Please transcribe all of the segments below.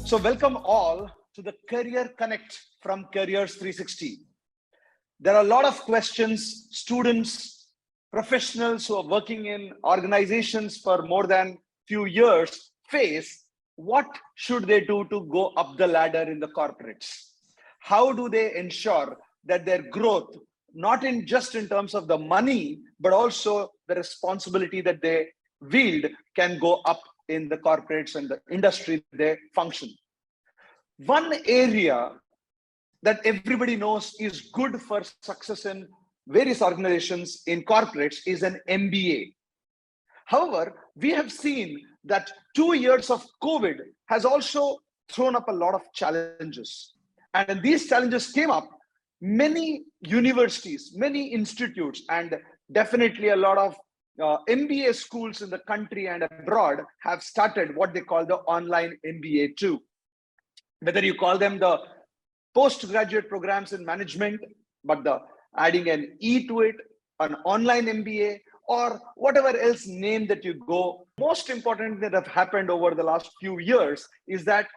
So welcome all to the Career Connect from Careers 360. There are a lot of questions students, professionals who are working in organizations for more than few years face. What should they do to go up the ladder in the corporates? How do they ensure that their growth, not in just in terms of the money, but also the responsibility that they wield, can go up in the corporates and the industry they function? One area that everybody knows is good for success in various organizations in corporates is an MBA. However, we have seen that 2 years of COVID has also thrown up a lot of challenges. And these challenges came up, many universities, many institutes, and definitely a lot of MBA schools in the country and abroad have started what they call the online MBA too. Whether you call them the postgraduate programs in management, but adding an E to it, an online MBA, or whatever else name that you go. Most important that have happened over the last few years is that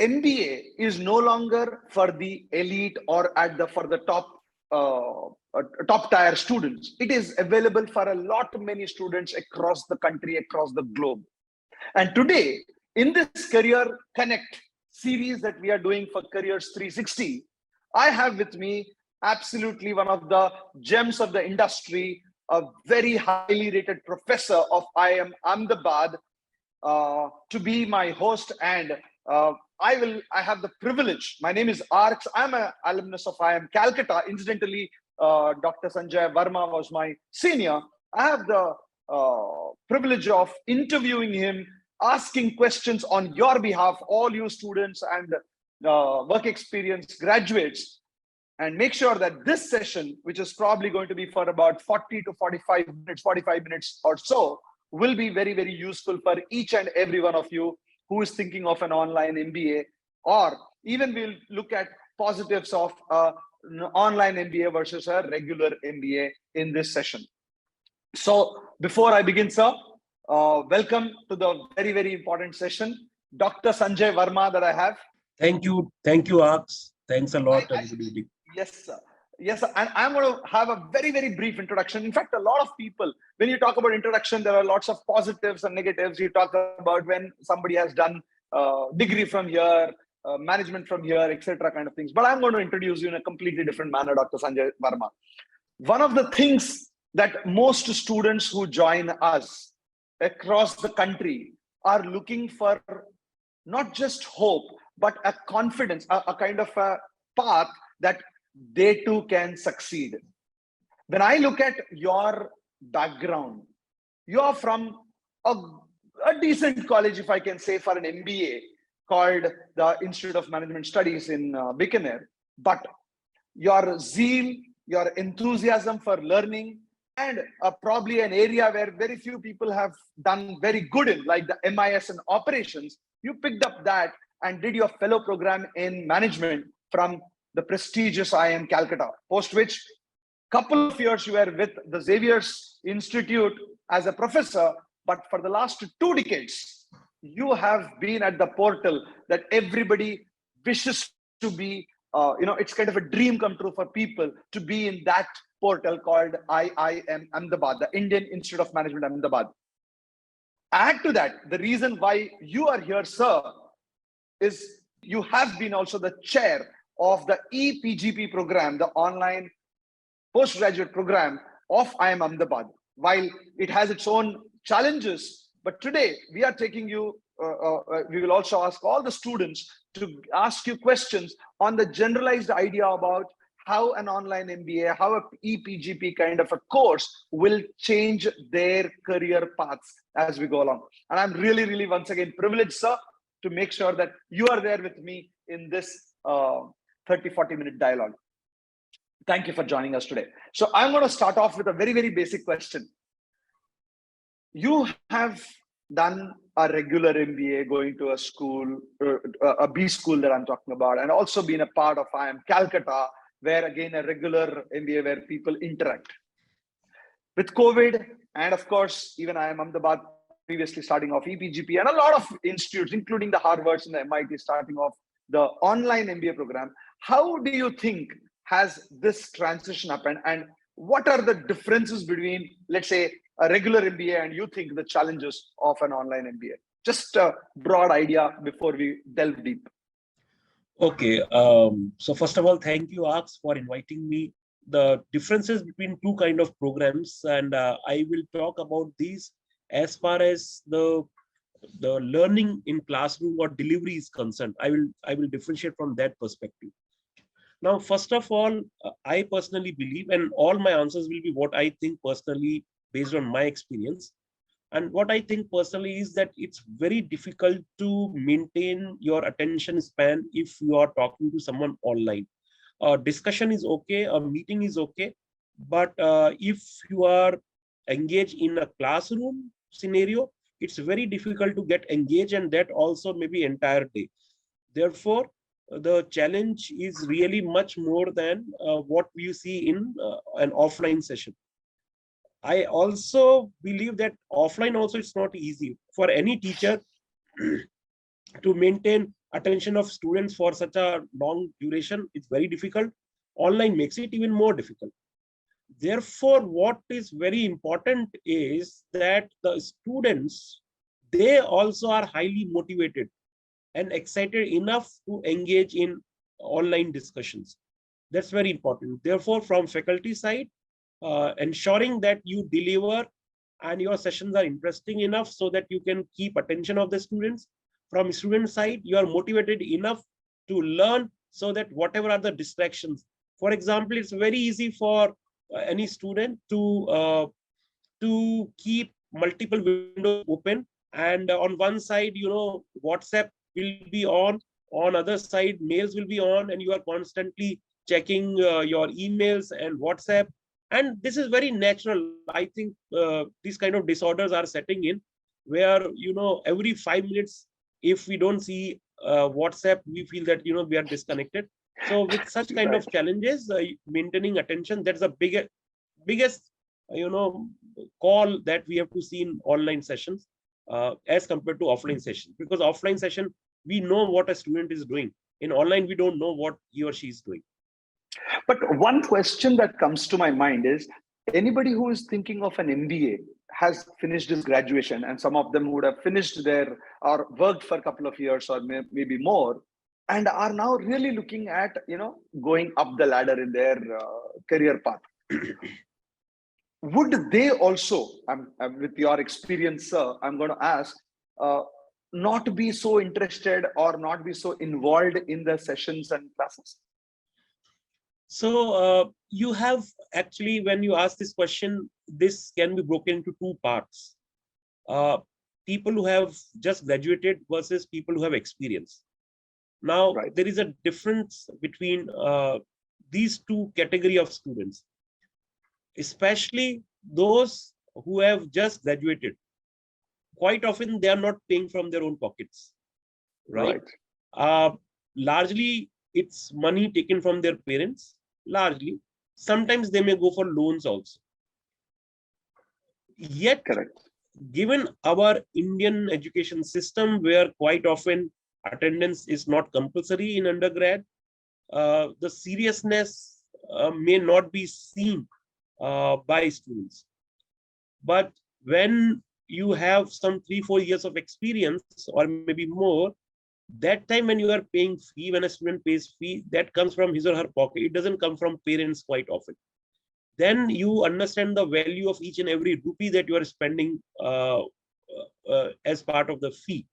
MBA is no longer for the elite or for the top tier students. It is available for a lot many students across the country, across the globe. And today, in this Career Connect series that we are doing for Careers 360, I have with me absolutely one of the gems of the industry, a very highly rated professor of IIM Ahmedabad, to be my host. And I have the privilege. My name is Arx. I'm an alumnus of IIM Calcutta. Incidentally, Dr. Sanjay Verma was my senior. I have the privilege of interviewing him, asking questions on your behalf, all you students and work experience graduates, and make sure that this session, which is probably going to be for about 40 to 45 minutes or so, will be very, very useful for each and every one of you who is thinking of an online MBA, or even we'll look at positives of an online MBA versus a regular MBA in this session. So before I begin, sir, welcome to the very, very important session. Dr. Sanjay Verma that I have. Thank you, Arx. Thanks a lot. Yes, sir. Yes, sir. And I'm going to have a very, very brief introduction. In fact, a lot of people, when you talk about introduction, there are lots of positives and negatives. You talk about when somebody has done degree from here, management from here, etc. kind of things. But I'm going to introduce you in a completely different manner, Dr. Sanjay Verma. One of the things that most students who join us across the country are looking for, not just hope, but a confidence, a kind of a path that they too can succeed. When I look at your background, you are from a decent college, if I can say, for an MBA called the Institute of Management Studies in Bikaner. But your zeal, your enthusiasm for learning, and probably an area where very few people have done very good in, like the MIS and operations, you picked up that and did your fellow program in management from the prestigious IIM Calcutta, post which couple of years you were with the Xavier's Institute as a professor, but for the last 2 decades, you have been at the portal that everybody wishes to be. It's kind of a dream come true for people to be in that portal called IIM Ahmedabad, the Indian Institute of Management Ahmedabad. Add to that, the reason why you are here, sir, is you have been also the chair of the e-PGP program, the online postgraduate program of IIM Ahmedabad. While it has its own challenges, but today we are taking you, we will also ask all the students to ask you questions on the generalized idea about how an online MBA, how a e-PGP kind of a course will change their career paths as we go along. And I'm really, really once again privileged, sir, to make sure that you are there with me in this 30-40 minute dialogue. Thank you for joining us today. So I'm going to start off with a very, very basic question. You have done a regular MBA, going to a school, a B school that I'm talking about, and also been a part of IIM Calcutta, where again, a regular MBA where people interact. With COVID, and of course, even IIM Ahmedabad previously starting off e-PGP, and a lot of institutes, including the Harvards and the MIT, starting off the online MBA program. How do you think has this transition happened, and what are the differences between, let's say, a regular MBA and you think the challenges of an online MBA? Just a broad idea before we delve deep. Okay. So first of all, thank you, Aks, for inviting me. The differences between two kind of programs, and I will talk about these as far as the learning in classroom or delivery is concerned. I will differentiate from that perspective. Now, first of all, I personally believe, and all my answers will be what I think personally based on my experience. And what I think personally is that it's very difficult to maintain your attention span if you are talking to someone online. A discussion is okay, a meeting is okay, but if you are engaged in a classroom scenario, it's very difficult to get engaged, and that also maybe entire day. Therefore, the challenge is really much more than what you see in an offline session. I also believe that offline also it's not easy for any teacher to maintain attention of students for such a long duration. It's very difficult. Online makes it even more difficult. Therefore, what is very important is that the students, they also are highly motivated and excited enough to engage in online discussions. That's very important. Therefore, from faculty side, ensuring that you deliver and your sessions are interesting enough so that you can keep attention of the students. From student side, you are motivated enough to learn so that whatever are the distractions. For example, it's very easy for any student to keep multiple windows open, and on one side, WhatsApp will be on other side, mails will be on, and you are constantly checking your emails and WhatsApp. And this is very natural. I think these kind of disorders are setting in where, every 5 minutes, if we don't see WhatsApp, we feel that, we are disconnected. So with such kind of challenges, maintaining attention, that's the biggest, call that we have to see in online sessions as compared to offline sessions. Because offline session, we know what a student is doing. In online, we don't know what he or she is doing. But one question that comes to my mind is, anybody who is thinking of an MBA has finished his graduation, and some of them would have finished their or worked for a couple of years or maybe more, and are now really looking at, going up the ladder in their career path. Would they also, with your experience, sir, I'm going to ask, not be so interested or not be so involved in the sessions and classes? So you have actually, when you ask this question, this can be broken into two parts. People who have just graduated versus people who have experience. Now, there is a difference between these two categories of students, especially those who have just graduated. Quite often, they are not paying from their own pockets, right? Largely, it's money taken from their parents, largely. Sometimes they may go for loans also. Yet, given our Indian education system, where quite often attendance is not compulsory in undergrad, the seriousness may not be seen by students. But when you have some 3-4 years of experience or maybe more, that time when you are paying fee, when a student pays fee, that comes from his or her pocket. It doesn't come from parents quite often. Then you understand the value of each and every rupee that you are spending as part of the fee.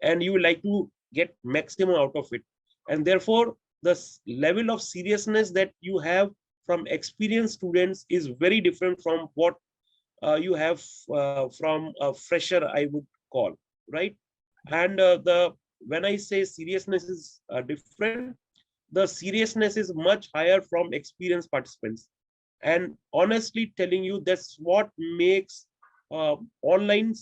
And you would like to get maximum out of it. And therefore, the level of seriousness that you have from experienced students is very different from what you have from a fresher, I would call, right? And when I say seriousness is different, the seriousness is much higher from experienced participants. And honestly telling you, that's what makes online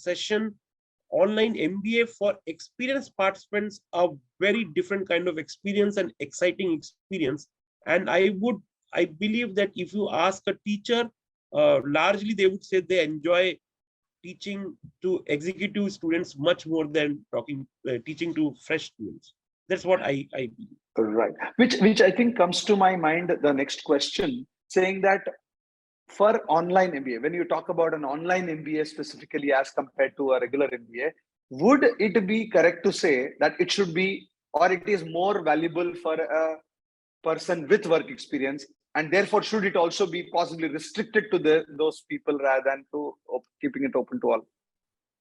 MBA for experienced participants a very different kind of experience and exciting experience. And I believe that if you ask a teacher, largely they would say they enjoy teaching to executive students much more than teaching to fresh students. That's what I believe. Right. Which I think comes to my mind, the next question, saying that for online MBA, when you talk about an online MBA specifically as compared to a regular MBA, would it be correct to say that it should be, or it is more valuable for a person with work experience, and therefore should it also be possibly restricted to those people rather than to keeping it open to all?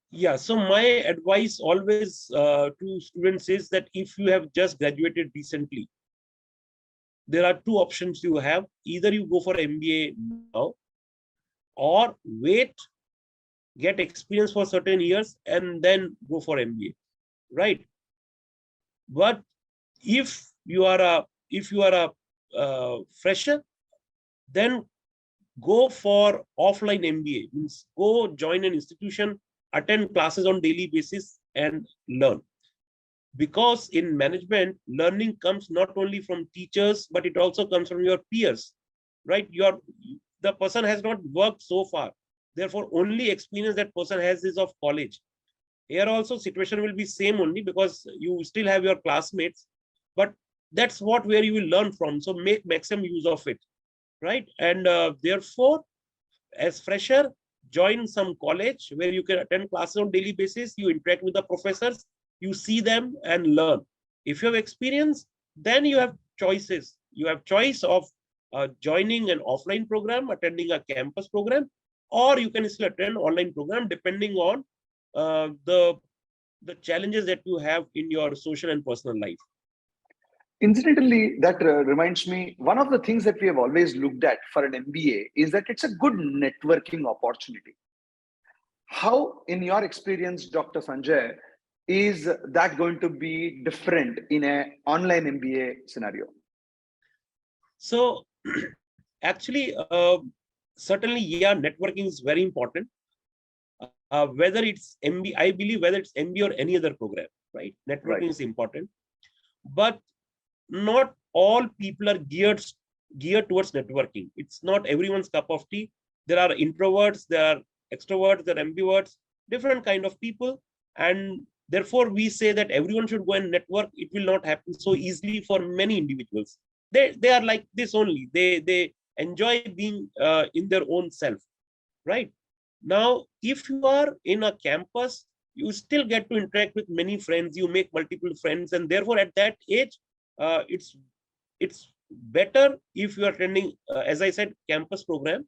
Yeah, so my advice always to students is that if you have just graduated recently, there are two options you have. Either you go for MBA now, or wait, get experience for certain years, and then go for MBA, right? But if you are a fresher, then go for offline MBA. Means go join an institution, attend classes on daily basis, and learn. Because in management, learning comes not only from teachers, but it also comes from your peers, right? The person has not worked so far. Therefore, only experience that person has is of college. Here also situation will be same only because you still have your classmates, but that's where you will learn from. So make maximum use of it, right? And therefore, as fresher, join some college where you can attend classes on daily basis, you interact with the professors, you see them and learn. If you have experience, then you have choices. You have choice of joining an offline program, attending a campus program, or you can still attend online program depending on the challenges that you have in your social and personal life. Incidentally, that reminds me, one of the things that we have always looked at for an MBA is that it's a good networking opportunity. How, in your experience, Dr. Sanjay, is that going to be different in an online MBA scenario? So actually, certainly, yeah, networking is very important. Whether it's MBA, I believe whether it's MBA or any other program, right? Networking is important, but not all people are geared towards networking. It's not everyone's cup of tea. There are introverts, there are extroverts, there are ambiverts, different kind of people, and therefore we say that everyone should go and network. It will not happen so easily for many individuals. They are like this only. They enjoy being in their own self, right? Now, if you are in a campus, you still get to interact with many friends. You make multiple friends, and therefore, at that age, it's better if you are attending, as I said, campus program.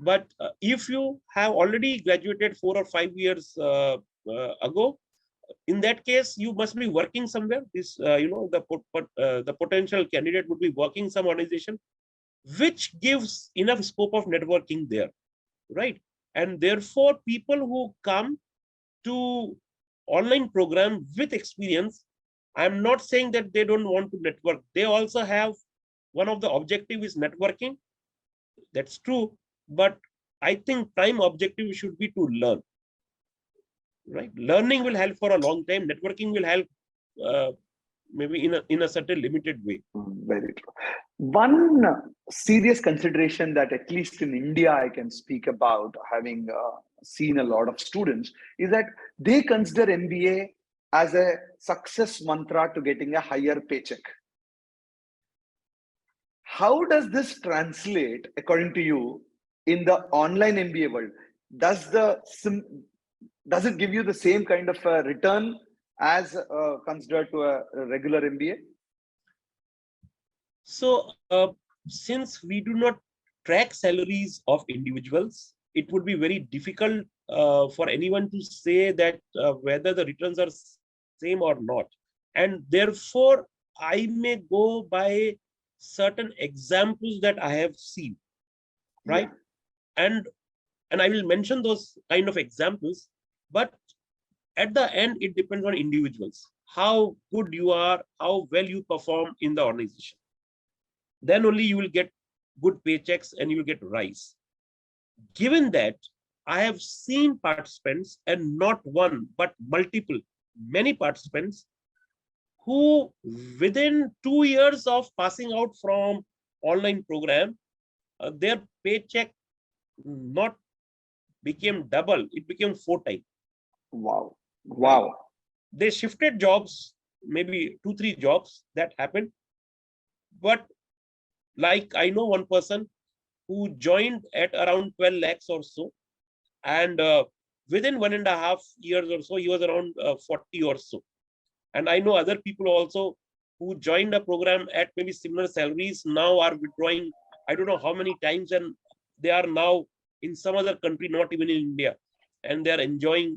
But if you have already graduated 4 or 5 years ago, in that case, you must be working somewhere. This, the potential candidate would be working some organization, which gives enough scope of networking there, right? And therefore, people who come to online program with experience, I'm not saying that they don't want to network. They also have one of the objective is networking. That's true. But I think prime objective should be to learn, right? Learning will help for a long time. Networking will help maybe in a certain limited way. Very true. One serious consideration that at least in India I can speak about, having seen a lot of students, is that they consider MBA as a success mantra to getting a higher paycheck. How does this translate, according to you, in the online MBA world? Does it give you the same kind of return as considered to a regular MBA? So, since we do not track salaries of individuals, it would be very difficult for anyone to say that whether the returns are same or not. And therefore, I may go by certain examples that I have seen, right? Yeah. And I will mention those kind of examples, but at the end, it depends on individuals, how good you are, how well you perform in the organization. Then only you will get good paychecks and you will get rise. Given that, I have seen participants, and not one, but many participants, who within 2 years of passing out from online program, their paycheck not became double. It became 4 times. Wow. Right? Wow. They shifted jobs, maybe 2, 3 jobs that happened. But like I know one person who joined at around 12 lakhs or so. And within 1.5 years or so, he was around 40 or so. And I know other people also who joined a program at maybe similar salaries now are withdrawing, I don't know how many times, and they are now in some other country, not even in India. And they are enjoying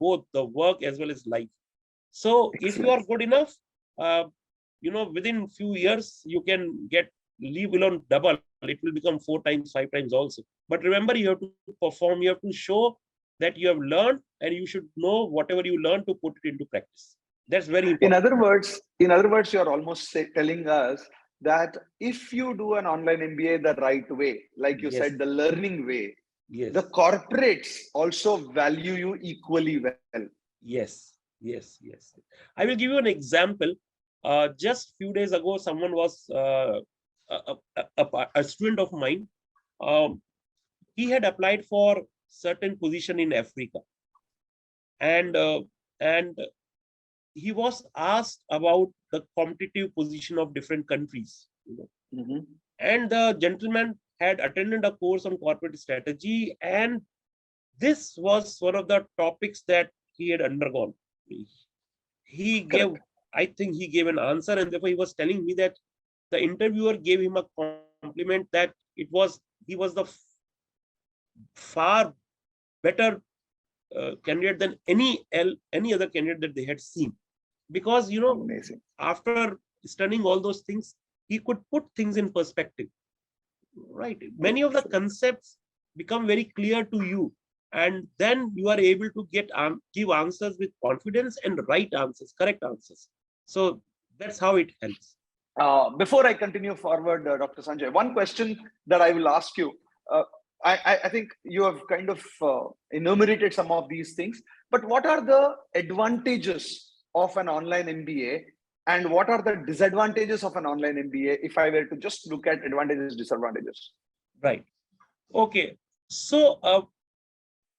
both the work as well as life. So if you Excellent. are good enough, uh, within few years, you can get leave alone double. It will become 4 times, 5 times also. But remember, you have to perform, you have to show that you have learned, and you should know whatever you learn to put it into practice. That's very important. In other words, you're almost telling us that if you do an online MBA the right way, like you Yes, said, the learning way, the yes, corporates also value you equally well. yes, yes. I will give you an example. Just few days ago, someone was a student of mine. Um, he had applied for certain position in Africa, and he was asked about the competitive position of different countries. Mhm. And the gentleman had attended a course on corporate strategy, and this was one of the topics that he had undergone. He gave, Correct. I think he gave an answer, and therefore he was telling me that the interviewer gave him a compliment that he was the far better candidate than any other candidate that they had seen, because Amazing. after studying all those things, he could put things in perspective. Right, many of the Excellent. concepts become very clear to you, and then you are able to give answers with confidence and right answers, correct answers. So that's how it helps. Before I continue forward, Dr. Sanjay, one question that I will ask you. Uh, I think you have kind of enumerated some of these things, but what are the advantages of an online MBA and what are the disadvantages of an online MBA if I were to just look at advantages, disadvantages? Right. Okay. So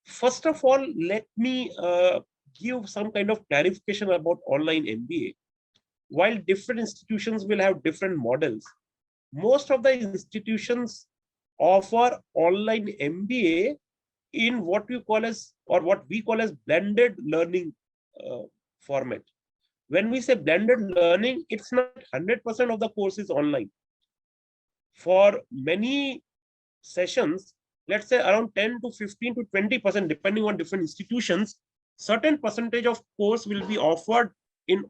first of all, let me give some kind of clarification about online MBA. While different institutions will have different models, most of the institutions offer online MBA in what we call as blended learning uh, format. When we say blended learning, it's not 100% of the course is online. For many sessions, let's say around 10 to 15 to 20%, depending on different institutions, certain percentage of course will be offered in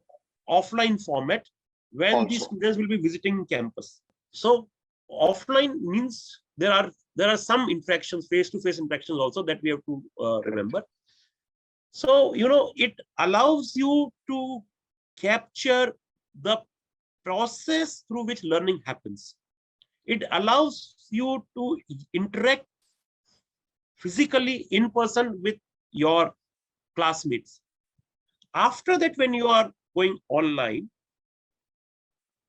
offline format when the Also, students will be visiting campus. So offline means there are some interactions, face-to-face interactions also, that we have to correct. remember. So it allows you to capture the process through which learning happens. It allows you to interact physically in person with your classmates. After that, when you are going online,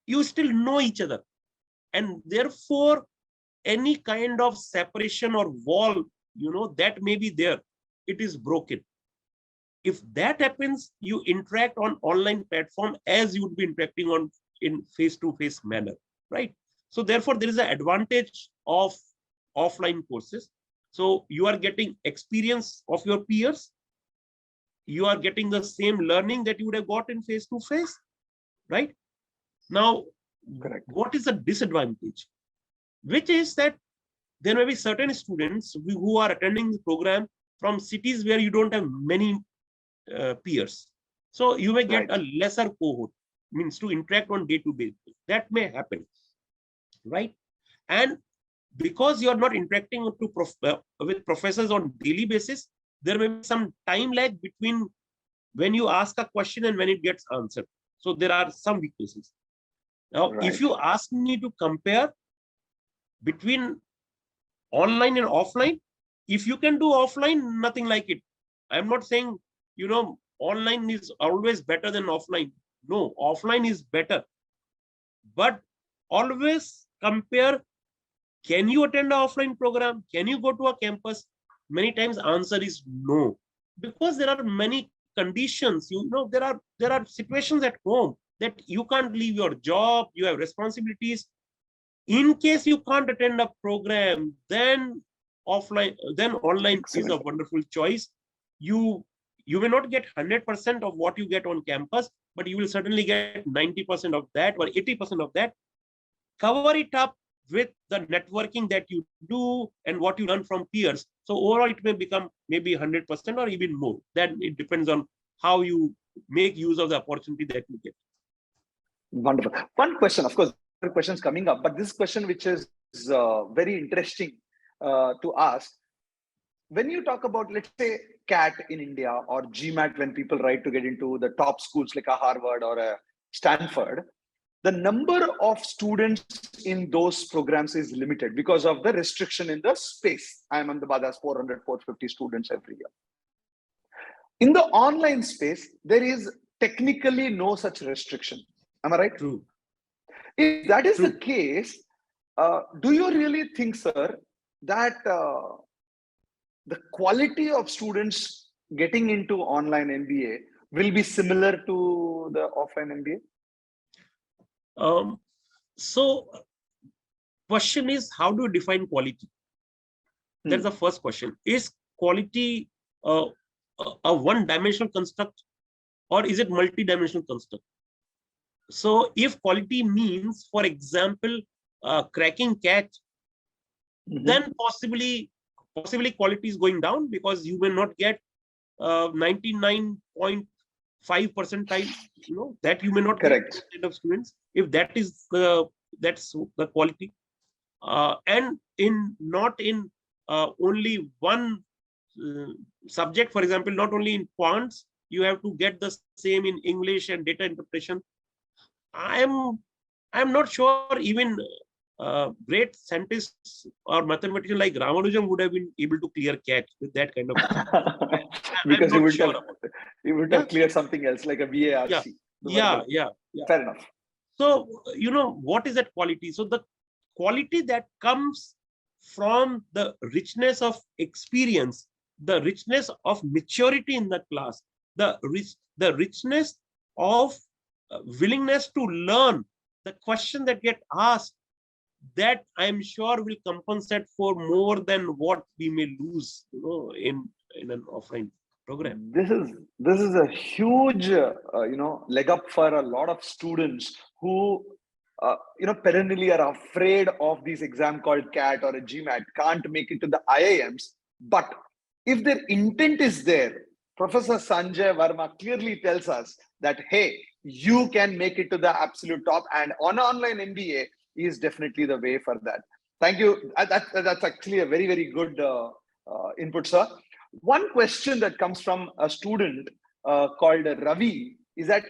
you still know each other, and therefore any kind of separation or wall that may be there, it is broken. If that happens, you interact on online platform as you would be interacting on in face-to-face manner, right? So therefore there is an advantage of offline courses. So you are getting experience of your peers, you are getting the same learning that you would have got in face-to-face, right? Now, Correct. what is the disadvantage? Which is that there may be certain students who are attending the program from cities where you don't have many peers. So you may get Right. a lesser cohort, means to interact on day-to-day. That may happen, right? And because you are not interacting with professors on daily basis, there may be some time lag between when you ask a question and when it gets answered. So there are some weaknesses. Now, if Right. you ask me to compare between online and offline, if you can do offline, nothing like it. I'm not saying online is always better than offline. No, offline is better, but always compare, can you attend an offline program, can you go to a campus, many times answer is no, because there are many conditions. There are situations at home that you can't leave your job, you have responsibilities. In case you can't attend a program, then online is a Excellent. wonderful choice. You may not get 100% of what you get on campus, but you will certainly get 90% of that or 80% of that. Cover it up with the networking that you do and what you learn from peers. So overall, it may become maybe 100% or even more. Then it depends on how you make use of the opportunity that you get. Wonderful. One question, of course, there are questions coming up, but this question, which is very interesting to ask. When you talk about, let's say, CAT in India or GMAT, when people write to get into the top schools like a Harvard or a Stanford, the number of students in those programs is limited because of the restriction in the space. IIM Ahmedabad has 400, 450 students every year. In the online space, there is technically no such restriction. Am I right? True. If that is the case, do you really think, sir, that the quality of students getting into online MBA will be similar to the offline MBA? So question is, how do you define quality? That's the first question. Is quality a one-dimensional construct, or is it multi-dimensional construct? So if quality means, for example, cracking CAT, then possibly quality is going down, because you will not get 99.5 percentile, that you may not Correct. get kind of students, if that's the quality. And not in only one subject. For example, not only in quants, you have to get the same in English and data interpretation. I'm not sure even great scientists or mathematicians like Ramanujan would have been able to clear CAT with that kind of because he would have Yeah. cleared something else like a VARC. Yeah. Fair enough. So what is that quality? So the quality that comes from the richness of experience, the richness of maturity in the class, the richness of willingness to learn, the question that get asked, that I'm sure will compensate for more than what we may lose, in an offline program. This is a huge leg up for a lot of students who perennially are afraid of this exam called CAT or a GMAT, can't make it to the IIMs. But if their intent is there, Professor Sanjay Verma clearly tells us that, hey, you can make it to the absolute top, and on online MBA is definitely the way for that. Thank you. That's actually a very, very good input, sir. One question that comes from a student called Ravi is that,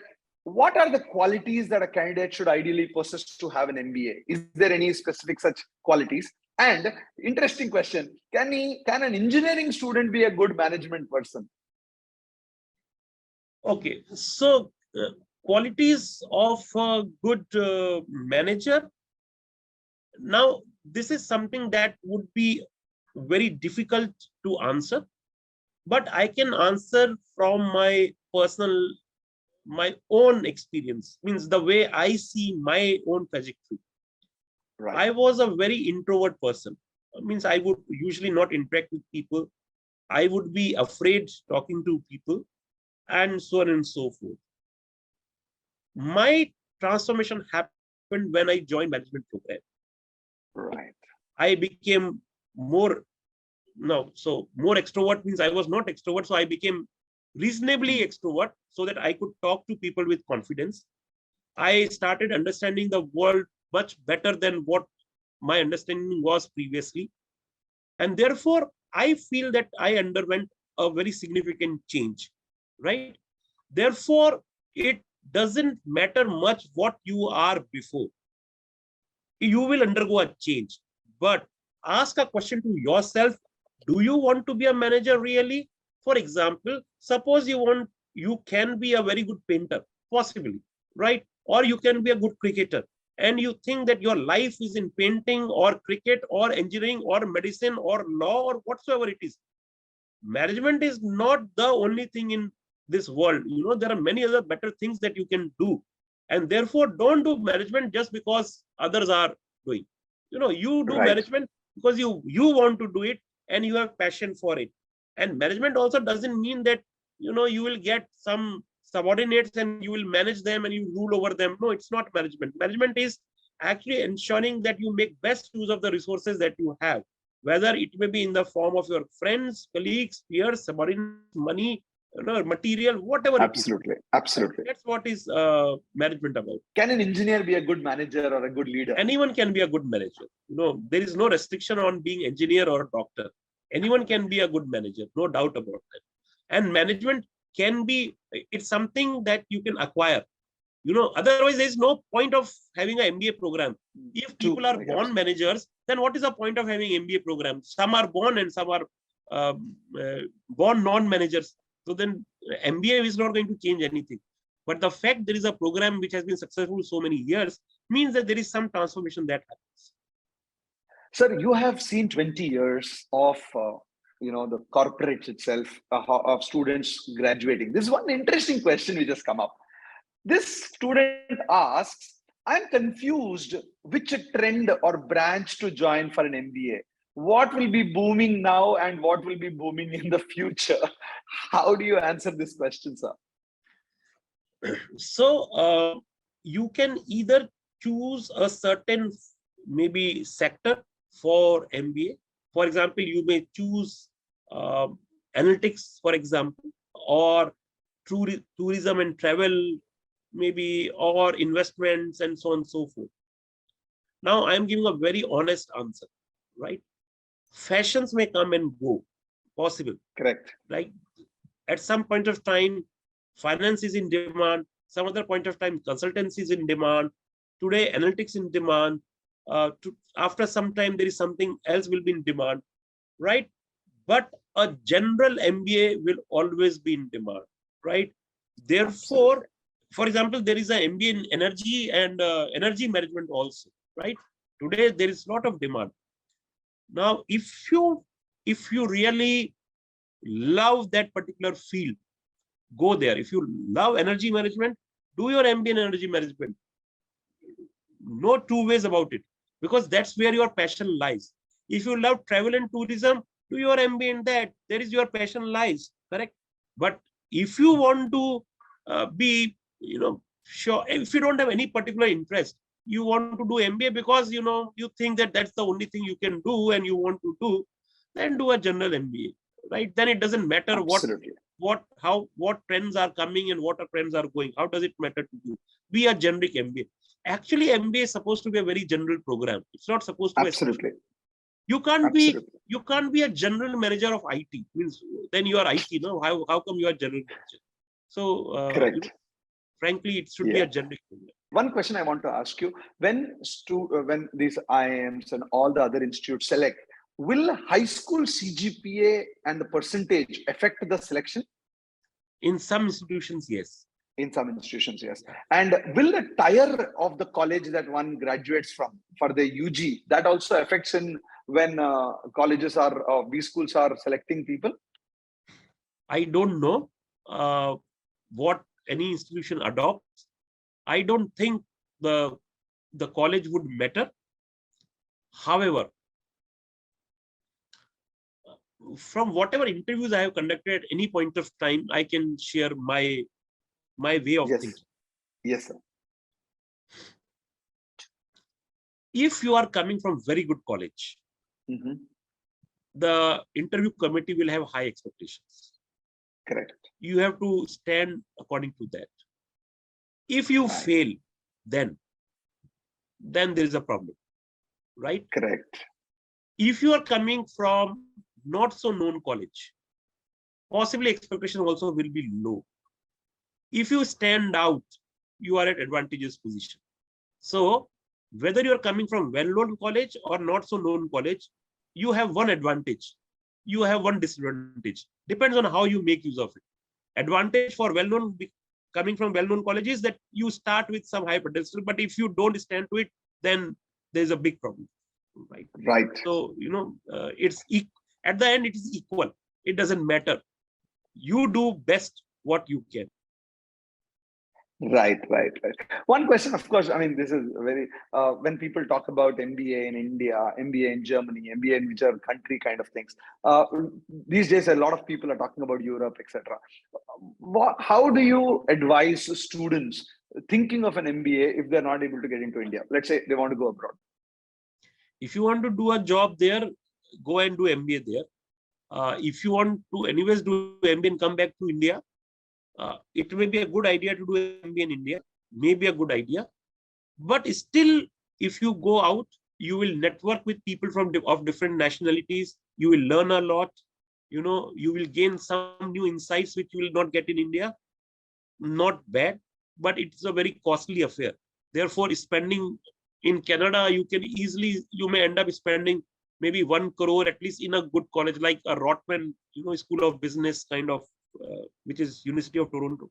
what are the qualities that a candidate should ideally possess to have an MBA? Is there any specific such qualities? And interesting question, can an engineering student be a good management person? Okay, so qualities of a good manager. Now, this is something that would be very difficult to answer, but I can answer from my own experience, means the way I see my own trajectory. Right. I was a very introvert person. Means I would usually not interact with people. I would be afraid talking to people, and so on and so forth. My transformation happened when I joined management program. Right. I became more extrovert, means I was not extrovert. So I became reasonably extrovert so that I could talk to people with confidence. I started understanding the world much better than what my understanding was previously. And therefore, I feel that I underwent a very significant change, right? Therefore, it doesn't matter much what you are before. You will undergo a change, but ask a question to yourself. Do you want to be a manager really? For example, suppose you can be a very good painter, possibly, right? Or you can be a good cricketer, and you think that your life is in painting or cricket or engineering or medicine or law or whatsoever it is. management is not the only thing in this world. There are many other better things that you can do. And therefore, don't do management just because others are doing. You do Right. management because you want to do it and you have passion for it. And management also doesn't mean that, you will get some subordinates and you will manage them and you rule over them. No, it's not management. Management is actually ensuring that you make best use of the resources that you have, whether it may be in the form of your friends, colleagues, peers, subordinates, money, material, whatever it is. Absolutely. Absolutely. That's what is management about. Can an engineer be a good manager or a good leader? Anyone can be a good manager. There is no restriction on being engineer or a doctor. Anyone can be a good manager, no doubt about that. And management can be, it's something that you can acquire. Otherwise there is no point of having an MBA program. If people are born managers, then what is the point of having MBA program? Some are born and some are born non-managers. So then MBA is not going to change anything. But the fact there is a program which has been successful so many years means that there is some transformation that happens. Sir, you have seen 20 years of the corporates itself, of students graduating. This is one interesting question which has come up. This student asks, I'm confused which trend or branch to join for an MBA. What will be booming now and what will be booming in the future? How do you answer this question, sir? So you can either choose a certain maybe sector for MBA. For example, you may choose analytics, for example, or tourism and travel, maybe, or investments and so on and so forth. Now, I am giving a very honest answer, right? Fashions may come and go, possible. Correct. Like at some point of time, finance is in demand. Some other point of time, consultancy is in demand. Today, analytics in demand. After some time, there is something else will be in demand, right? But a general MBA will always be in demand, right? Therefore, absolutely. For example, there is an MBA in energy and energy management also, right? Today, there is a lot of demand. Now, if you really love that particular field, go there. If you love energy management, do your MBA in energy management. No two ways about it, because that's where your passion lies. If you love travel and tourism, do your MBA in that. There is your passion lies, correct? But if you want to be, sure, if you don't have any particular interest, you want to do MBA because, you think that that's the only thing you can do and you want to do, then do a general MBA, right? Then it doesn't matter absolutely. what trends are coming and what trends are going. How does it matter to you? Be a generic MBA. Actually, MBA is supposed to be a very general program. It's not supposed to be absolutely. You can't be a general manager of IT. Means then you are IT. No, how come you are general manager? So correct. Frankly, it should be a generic program. One question I want to ask you: when these IIMs and all the other institutes select, will high school CGPA and the percentage affect the selection? In some institutions, yes. In some institutions, yes. And will the tier of the college that one graduates from for the UG, that also affects in when colleges are, B schools are selecting people? I don't know what any institution adopts. I don't think the college would matter. However, from whatever interviews I have conducted at any point of time, I can share my way of thinking. Yes, sir. If you are coming from very good college, the interview committee will have high expectations. Correct. You have to stand according to that. If you fail, then there is a problem, right? Correct. If you are coming from not so known college, possibly expectation also will be low. If you stand out, you are at advantageous position. So whether you are coming from well-known college or not so known college, you have one advantage. You have one disadvantage. Depends on how you make use of it. Advantage for well-known, coming from well-known colleges, that you start with some high potential, but if you don't stand to it, then there's a big problem, right? Right. So, it's at the end, it is equal. it doesn't matter. You do best what you can. Right. One question, of course, I mean, this is very, when people talk about MBA in India, MBA in Germany, MBA in whichever country kind of things, these days, a lot of people are talking about Europe, etc. How do you advise students thinking of an MBA if they're not able to get into India? Let's say they want to go abroad. If you want to do a job there, go and do MBA there. If you want to anyways do MBA and come back to India, it may be a good idea to do MBA in India, maybe a good idea. But still, if you go out, you will network with people of different nationalities. You will learn a lot. You know, you will gain some new insights which you will not get in India. Not bad, but it's a very costly affair. Therefore, spending in Canada, you may end up spending maybe 1 crore at least in a good college like a Rotman, School of Business kind of, which is University of Toronto.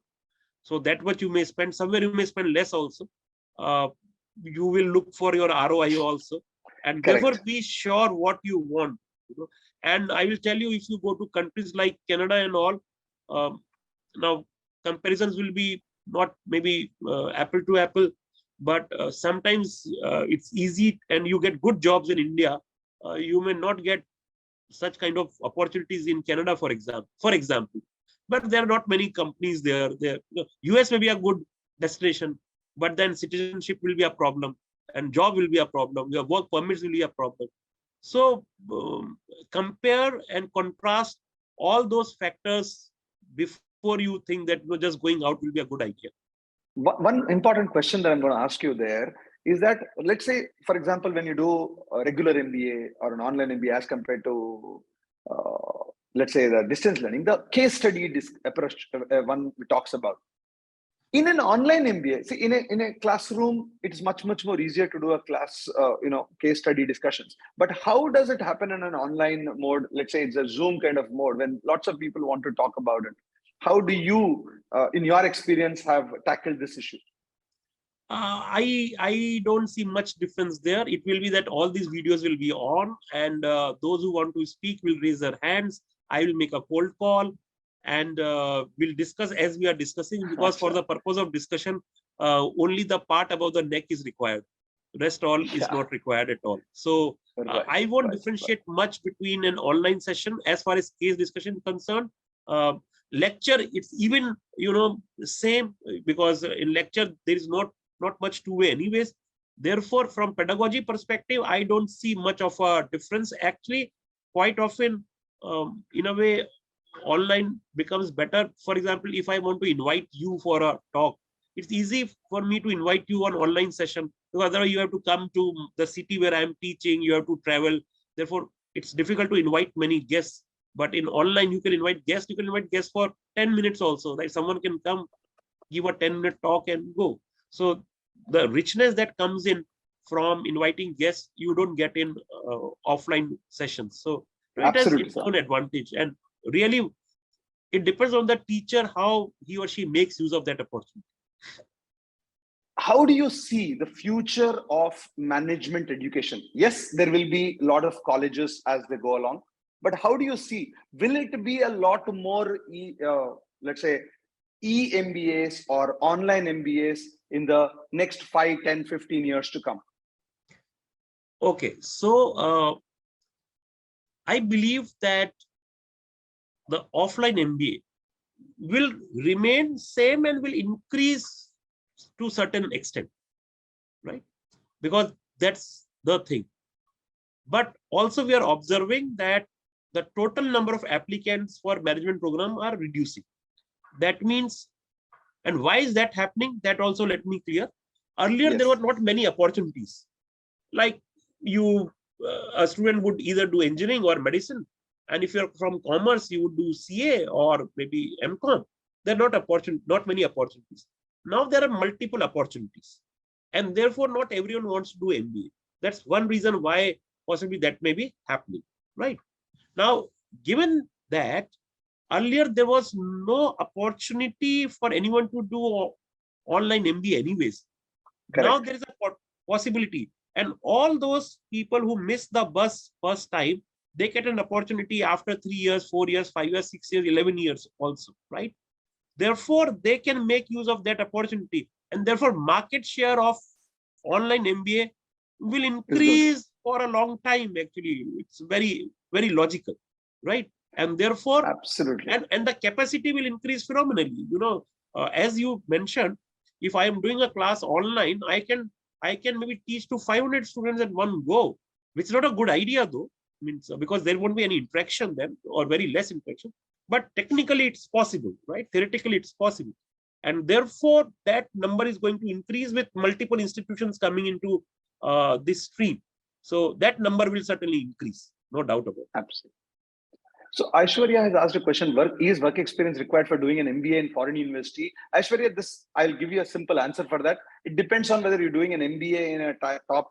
So that what you may spend. Somewhere you may spend less also. You will look for your ROI also, and Correct. therefore be sure what you want. And I will tell you, if you go to countries like Canada and all, now comparisons will be not maybe apple to apple, but sometimes it's easy and you get good jobs in India. You may not get such kind of opportunities in Canada, for example. But there are not many companies there. US may be a good destination, but then citizenship will be a problem, and job will be a problem. Your work permits will be a problem. So compare and contrast all those factors before you think that just going out will be a good idea. One important question that I'm going to ask you there is that, let's say, for example, when you do a regular MBA or an online MBA as compared to, let's say, the distance learning, the case study approach one talks about. In an online MBA, see, in a classroom, it's much more easier to do a class, case study discussions. But how does it happen in an online mode? Let's say it's a Zoom kind of mode when lots of people want to talk about it. How do you, in your experience, have tackled this issue? I don't see much difference there. It will be that all these videos will be on, and those who want to speak will raise their hands. I will make a cold call, and we'll discuss as we are discussing, because for the purpose of discussion, only the part about the neck is required. Rest all is not required at all. So I won't differentiate much between an online session as far as case discussion is concerned. Lecture, it's even same, because in lecture there is not much two-way anyways. Therefore, from pedagogy perspective, I don't see much of a difference. Actually, quite often, in a way, online becomes better. For example, if I want to invite you for a talk, it's easy for me to invite you on online session, because otherwise you have to come to the city where I'm teaching, you have to travel. Therefore, it's difficult to invite many guests. But in online, you can invite guests. You can invite guests for 10 minutes also. Like someone can come, give a 10-minute talk and go. So the richness that comes in from inviting guests, you don't get in offline sessions. So it has its own advantage. And really, it depends on the teacher how he or she makes use of that opportunity. How do you see the future of management education? Yes, there will be a lot of colleges as they go along. But how do you see, will it be a lot more, let's say, e-MBAs or online MBAs in the next 5, 10, 15 years to come? Okay, so I believe that the offline MBA will remain same and will increase to a certain extent, right? Because that's the thing. But also we are observing that the total number of applicants for management program are reducing. That means, and why is that happening? That also let me clear. Earlier, there were not many opportunities. Like a student would either do engineering or medicine. And if you're from commerce, you would do CA or maybe MCom. There are not many opportunities. Now there are multiple opportunities. And therefore, not everyone wants to do MBA. That's one reason why possibly that may be happening, right? Now, given that earlier there was no opportunity for anyone to do online MBA anyways. Correct. Now there is a possibility. And all those people who missed the bus first time, they get an opportunity after 3 years, 4 years, 5 years, 6 years, 11 years also, right? Therefore, they can make use of that opportunity. And therefore, market share of online MBA will increase for a long time. Actually, it's very, very logical, right? And therefore, absolutely, and the capacity will increase phenomenally. As you mentioned, if I am doing a class online, I can maybe teach to 500 students at one go, which is not a good idea though. Means because there won't be any interaction then, or very less interaction. But technically, it's possible, right? Theoretically, it's possible. And therefore, that number is going to increase with multiple institutions coming into this stream. So that number will certainly increase, no doubt about it. absolutely. So Aishwarya has asked a question: is work experience required for doing an MBA in foreign university? Aishwarya, I'll give you a simple answer for that. It depends on whether you're doing an MBA in a top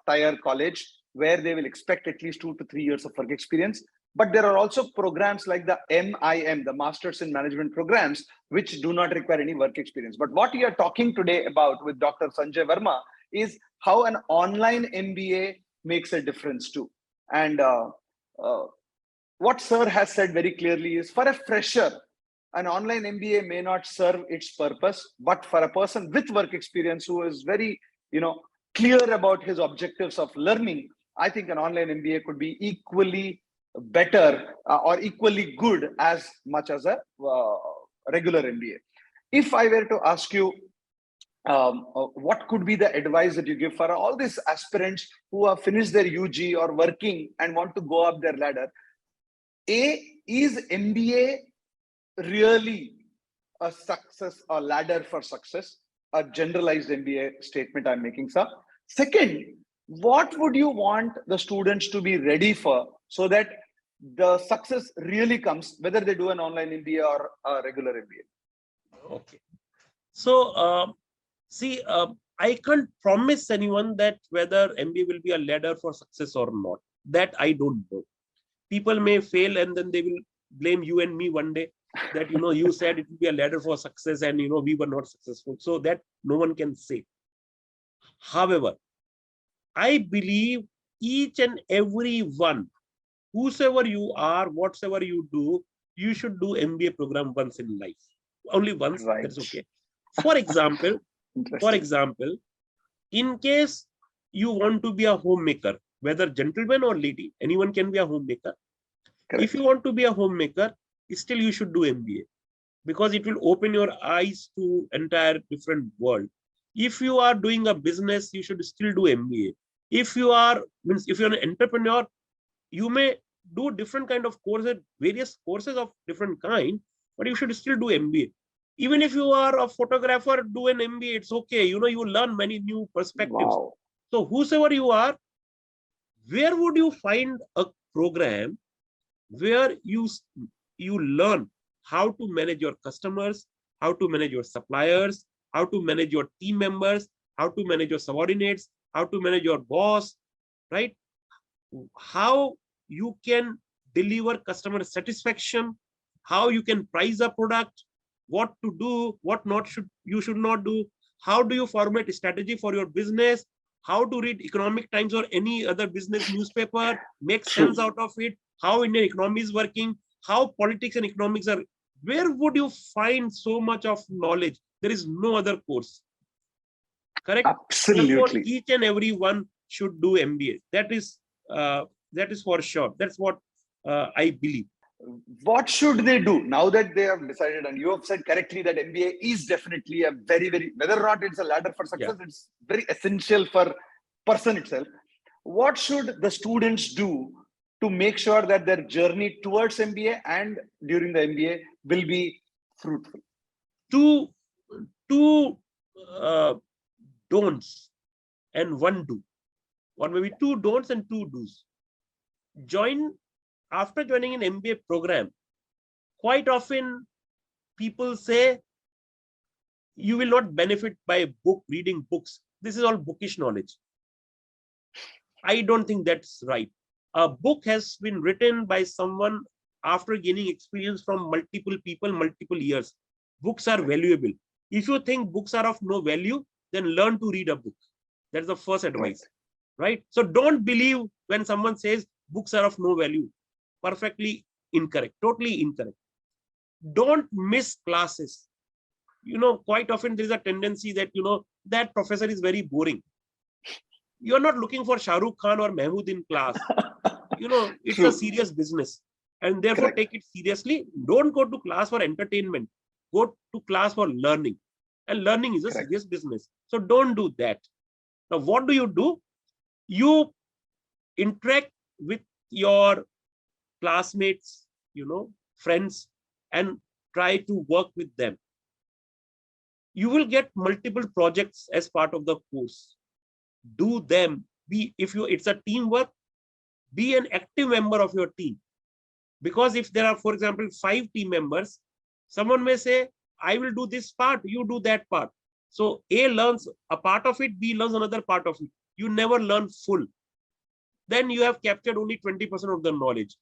tier college, where they will expect at least 2 to 3 years of work experience. But there are also programs like the MIM, the Masters in Management programs, which do not require any work experience. But what we are talking today about with Dr. Sanjay Verma is how an online MBA makes a difference too. And what Sir has said very clearly is, for a fresher, an online MBA may not serve its purpose, but for a person with work experience who is very, clear about his objectives of learning, I think an online MBA could be equally better or equally good as much as a regular MBA. If I were to ask you, what could be the advice that you give for all these aspirants who have finished their UG or working and want to go up their ladder? Is MBA really a success, a ladder for success? A generalized MBA statement I'm making, sir. Second, what would you want the students to be ready for so that the success really comes, whether they do an online MBA or a regular MBA? Okay. So, see, I can't promise anyone that whether MBA will be a ladder for success or not. That I don't know. People may fail and then they will blame you and me one day that, you said it will be a ladder for success and, we were not successful. So that no one can say. However, I believe each and every one, whosoever you are, whatsoever you do, you should do MBA program once in life. Only once, right. That's okay. For example, in case you want to be a homemaker, whether gentleman or lady, anyone can be a homemaker. Correct. If you want to be a homemaker, still you should do MBA, because it will open your eyes to entire different world. If you are doing a business, you should still do MBA. If you're an entrepreneur, you may do different kind of courses, various courses of different kind, but you should still do MBA. Even if you are a photographer, do an MBA, it's okay. You will learn many new perspectives. Wow. So whosoever you are, where would you find a program where you learn how to manage your customers, how to manage your suppliers, how to manage your team members, how to manage your subordinates, how to manage your boss, right? How you can deliver customer satisfaction, how you can price a product, what to do, what you should not do, how do you formulate a strategy for your business, how to read Economic Times or any other business newspaper, make sense out of it, how Indian economy is working, how politics and economics are. Where would you find so much of knowledge? There is no other course. Correct? Absolutely. Therefore, each and every one should do MBA. That is for sure. That's what I believe. What should they do now that they have decided? And you have said correctly that MBA is definitely a very, very, whether or not it's a ladder for success, yeah, it's very essential for person itself. What should the students do to make sure that their journey towards MBA and during the MBA will be fruitful? Two don'ts and one do, or maybe 2 don'ts and 2 do's. After joining an MBA program, quite often people say you will not benefit by reading books. This is all bookish knowledge. I don't think that's right. A book has been written by someone after gaining experience from multiple people, multiple years. Books are valuable. If you think books are of no value, then learn to read a book. That's the first advice, right? So don't believe when someone says books are of no value. Perfectly incorrect, totally incorrect. Don't miss classes. Quite often there is a tendency that, that professor is very boring. You're not looking for Shah Rukh Khan or Mahmood in class. It's True. a serious business. And therefore, Correct. take it seriously. Don't go to class for entertainment. Go to class for learning. And learning is a Correct. serious business. So don't do that. Now, what do? You interact with your classmates, friends, and try to work with them. You will get multiple projects as part of the course. Do them. It's a teamwork, be an active member of your team. Because if there are, for example, 5 team members, someone may say, I will do this part, you do that part. So A learns a part of it, B learns another part of it. You never learn full. Then you have captured only 20% of the knowledge.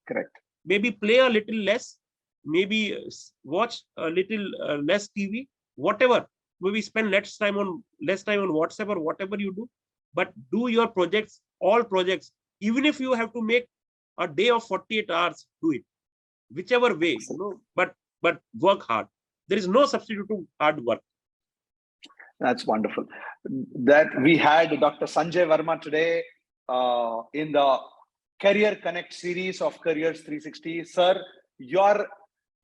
Correct. Maybe play a little less, maybe watch a little less TV, whatever. Maybe spend less time on WhatsApp or whatever you do. But do your projects, all projects. Even if you have to make a day of 48 hours, do it. Whichever way, but work hard. There is no substitute to hard work. That's wonderful. That we had Dr. Sanjay Verma today in the Career Connect series of Careers 360. Sir,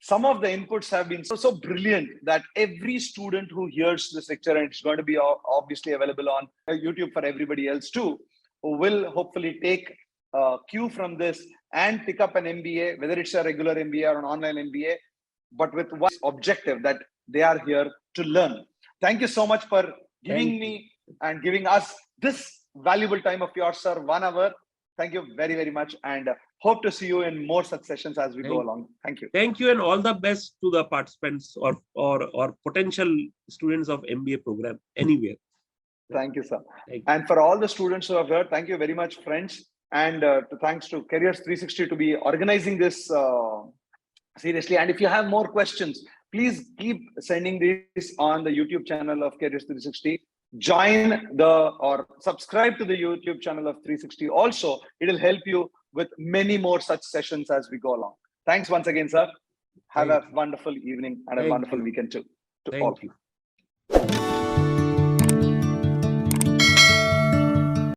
some of the inputs have been so brilliant that every student who hears this lecture, and it's going to be obviously available on YouTube for everybody else too, will hopefully take cue from this and pick up an MBA, whether it's a regular MBA or an online MBA, but with one objective, that they are here to learn. Thank you so much for giving me and giving us this valuable time of yours, sir. 1 hour. Thank you very, very much, and hope to see you in more such sessions as we go along. Thank you. Thank you, and all the best to the participants or potential students of MBA program anywhere. Thank you, sir. And for all the students who have heard, thank you very much, friends. And thanks to Careers 360 to be organizing this seriously. And if you have more questions, please keep sending this on the YouTube channel of Careers 360. Join or subscribe to the YouTube channel of 360. Also, it will help you with many more such sessions as we go along. Thanks once again, sir. Have a wonderful evening and a wonderful weekend too. To all. Thank you.